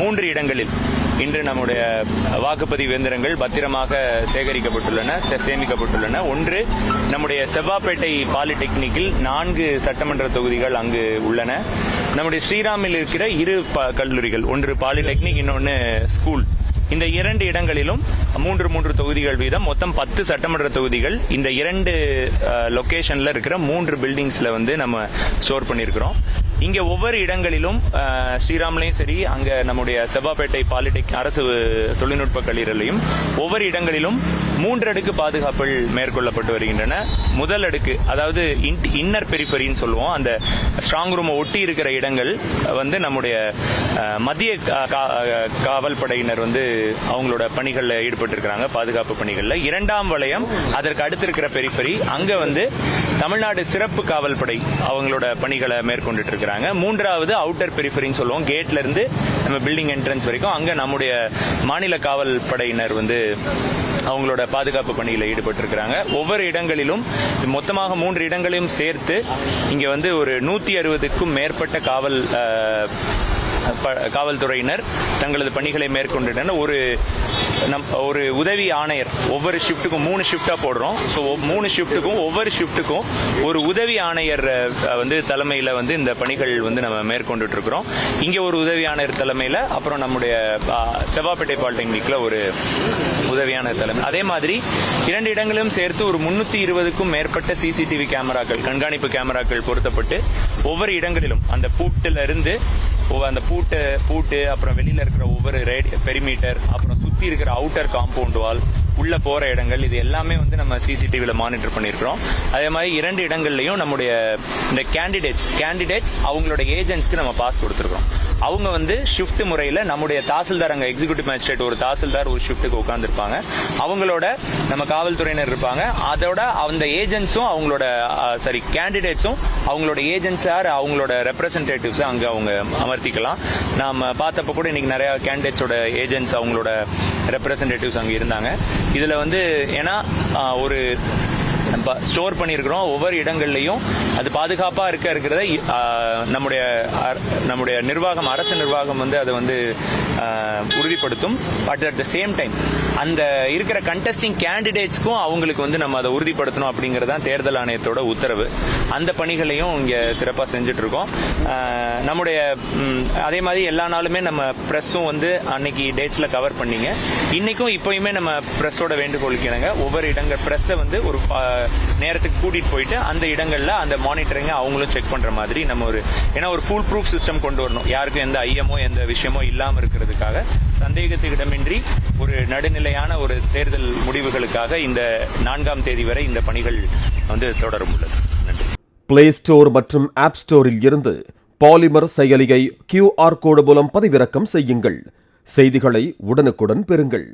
3 இடங்களில் இன்று நம்முடைய வாக்குப்பதிவு இயந்திரங்கள் பத்திரமாக சேமிக்கப்பட்டுள்ளன. ஒன்று, நம்முடைய செவ்வாப்பேட்டை பாலிடெக்னிக்கில் 4 சட்டமன்ற தொகுதிகள் அங்கு உள்ளன. நம்முடைய ஸ்ரீராமில் இருக்கிற 2 கல்லூரிகள், ஒன்று பாலிடெக்னிக், இன்னொன்று ஸ்கூல். இந்த 2 இடங்களிலும் 3 தொகுதிகள் வீதம், மொத்தம் 10 சட்டமன்ற தொகுதிகள் இந்த 2 லொகேஷன்ல இருக்கிற 3 பில்டிங்ஸ்ல நம்ம ஸ்டோர் பண்ணியிருக்கிறோம். இங்க ஒவ்வொரு இடங்களிலும் ஸ்ரீராம்லையும் சரி, அங்க நம்முடைய செவ்வாப்பேட்டை பாலிடெக்னிக் அரசு தொழில்நுட்ப கல்லூரியிலையும் ஒவ்வொரு இடங்களிலும் 3 அடுக்கு பாதுகாப்புகள் மேற்கொள்ளப்பட்டு வருகின்றன. முதல் அடுக்கு, அதாவது இன்னர் பெரிஃபரின்னு சொல்லுவோம், அந்த ஸ்ட்ராங் ரூமை ஒட்டி இருக்கிற இடங்கள் நம்முடைய மத்திய காவல் படையினர் அவங்களோட பணிகளில் ஈடுபட்டு இருக்கிறாங்க, பாதுகாப்பு பணிகளில். 2ஆம் வளையம், அதற்கு அடுத்து இருக்கிற பெரிஃபரி, அங்க தமிழ்நாடு சிறப்பு காவல் படை அவங்களோட பணிகளை மேற்கொண்டுட்டு இருக்கிறாங்க. 3வது அவுட்டர் பெரிஃபரின்னு சொல்லுவோம், கேட்ல இருந்து நம்ம பில்டிங் என்ட்ரன்ஸ் வரைக்கும், அங்க நம்முடைய மாநில காவல் படையினர் அவங்களோட பாதுகாப்பு பணியில் ஈடுபட்டு இருக்கிறாங்க. ஒவ்வொரு இடங்களிலும் மொத்தமாக 3 இடங்களையும் சேர்த்து இங்க ஒரு 160க்கும் மேற்பட்ட காவல்துறையினர் தங்களது பணிகளை மேற்கொண்டுள்ளனர். ஒரு உதவி ஆணையர், ஒவ்வொரு ஷிப்டுக்கும் 3 ஷிப்டா போடுறோம். ஸோ 3 ஷிப்டுக்கும் ஒவ்வொரு ஷிப்டுக்கும் ஒரு உதவி ஆணையர் தலைமையில இந்த பணிகள் நம்ம மேற்கொண்டுட்டு இருக்கிறோம். இங்க ஒரு உதவி ஆணையர் தலைமையில, அப்புறம் நம்முடைய செவ்வாப்பேட்டை பாலிடெக்னிக்ல ஒரு உதவி ஆணையர் தலைமை. அதே மாதிரி 2 இடங்களிலும் சேர்த்து ஒரு 320க்கும் மேற்பட்ட சிசிடிவி கேமராக்கள், கண்காணிப்பு கேமராக்கள் பொருத்தப்பட்டு ஒவ்வொரு இடங்களிலும் அந்த பூட்டுல இருந்து அந்த பூட்டு அப்புறம் வெளியில இருக்கிற ஒவ்வொரு பெரிமீட்டர், அப்புறம் சுத்தி இருக்கிற அவுட்டர் காம்பவுண்ட் வால், உள்ள போற இடங்கள், இது எல்லாமே நம்ம சிசிடிவில மானிட்டர் பண்ணிருக்கிறோம். அதே மாதிரி 2 இடங்கள்லயும் நம்முடைய இந்த கேண்டிடேட்ஸ் அவங்களோட ஏஜென்ட்ஸ்க்கு நம்ம பாஸ் கொடுத்துருக்கோம். அவங்க ஷிஃப்ட் முறையில நம்முடைய தாசில்தார், அங்க எக்ஸிகியூட்டிவ் மேஜிஸ்ட்ரேட் ஒரு தாசில்தார் ஒரு ஷிஃப்ட்டுக்கு உட்கார்ந்துருப்பாங்க. அவங்களோட நம்ம காவல்துறையினர் இருப்பாங்க. அதோட அந்த ஏஜென்ட்ஸும் அவங்களோட கேண்டிடேட்ஸும் அவங்களோட ஏஜென்ட்ஸ் அவங்களோட ரெப்ரசன்டேட்டிவ்ஸ் அங்க அவங்க அமர்த்திக்கலாம். நாம பார்த்தப்ப கூட இன்னைக்கு நிறைய கேண்டிடேட்ஸோட ஏஜென்ட்ஸ் அவங்களோட ரெப்ரசன்டேட்டிவ்ஸ் அங்க இருந்தாங்க. இதுல ஏன்னா ஒரு ஸ்டோர் பண்ணியிருக்கிறோம், ஒவ்வொரு இடங்கள்லையும் அது பாதுகாப்பா இருக்கிறத நம்முடைய நிர்வாகம், அரசு நிர்வாகம் அதை உறுதிப்படுத்தும். But at the same time அந்த இருக்கிற கண்டெஸ்டிங் கேண்டிடேட்ஸ்க்கும் அவங்களுக்கு நம்ம அதை உறுதிப்படுத்தணும் அப்படிங்கறதான் தேர்தல் ஆணையத்தோட உத்தரவு. அந்த பணிகளையும் இங்க சிறப்பா செஞ்சுட்டு இருக்கோம். நம்முடைய அதே மாதிரி எல்லா நாளுமே நம்ம பிரஸும் அன்னைக்கு டேட்ஸ்ல கவர் பண்ணீங்க. இன்னைக்கும் இப்பயுமே நம்ம பிரஸோட வேண்டுகோளுக்கு ஒவ்வொரு இடங்கள் பிரஸை ஒரு நேரத்துக்கு கூட்டிட்டு போயிட்டு அந்த இடங்கள்ல அந்த மானிட்டரிங் அவங்களும் செக் பண்ற மாதிரி நம்ம ஒரு ஃபுல் ப்ரூஃப் சிஸ்டம் கொண்டு வரணும். யாருக்கும் எந்த ஐயமோ எந்த விஷயமோ இல்லாம இருக்கிறதுக்காக, சந்தேகத்துக்கிடமின்றி ஒரு நடுநிலையான ஒரு தேர்தல் முடிவுகளுக்காக இந்த 4ஆம் தேதி வரை இந்த பணிகள் தொடரும் உள்ளது. நன்றி. பிளே ஸ்டோர் மற்றும் ஆப் ஸ்டோரில் இருந்து பாலிமர் செயலியை QR கோடு மூலம் பதிவிறக்கம் செய்யுங்கள். செய்திகளை உடனுக்குடன் பெறுங்கள்.